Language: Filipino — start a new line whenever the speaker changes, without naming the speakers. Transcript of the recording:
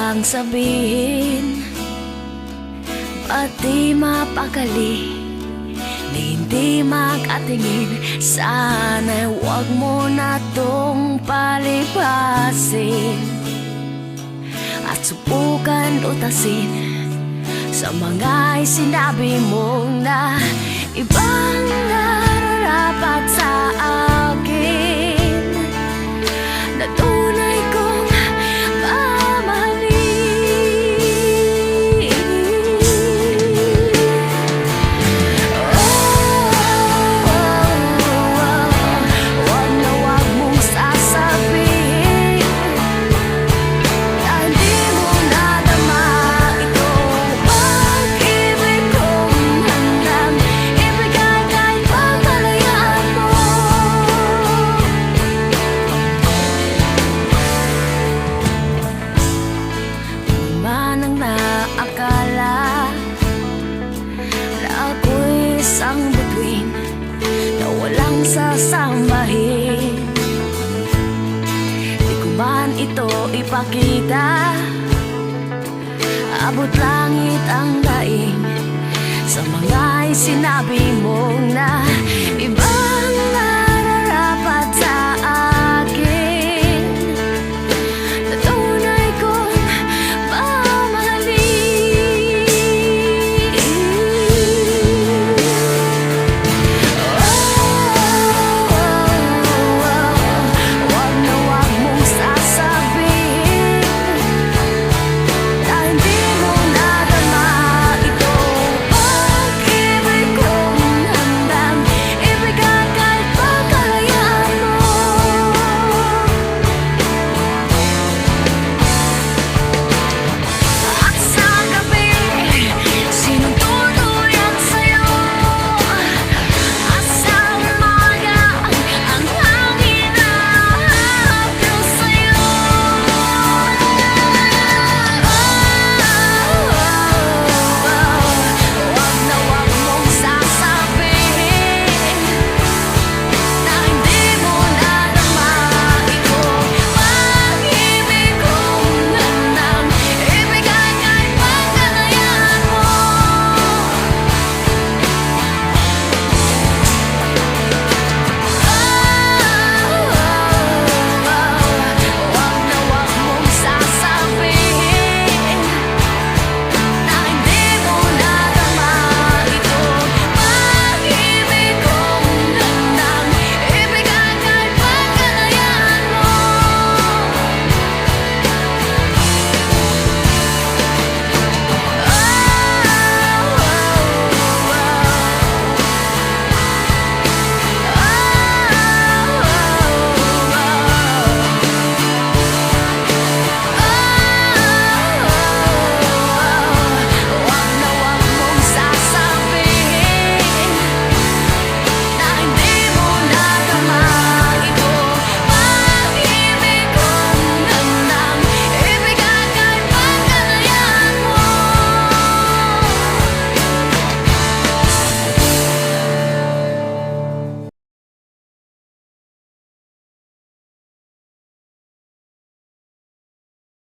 lang sabihin, pati mapakali na hindi makatingin. Sana'y huwag mo na tong palipasin at subukan utasin sa mga sinabi mong na ibang nararapat sa akin, na tunay kong mamahalin. Huwag na huwag mong sasabihin na hindi mo nadama itong pag-ibig kong handang ibigay kahit pamalayaan mo. Man ang naakala na ako'y isang bituin na walang sasambahin, di ko man ito ipakita, abot langit ang daing sa mga sinabi mong na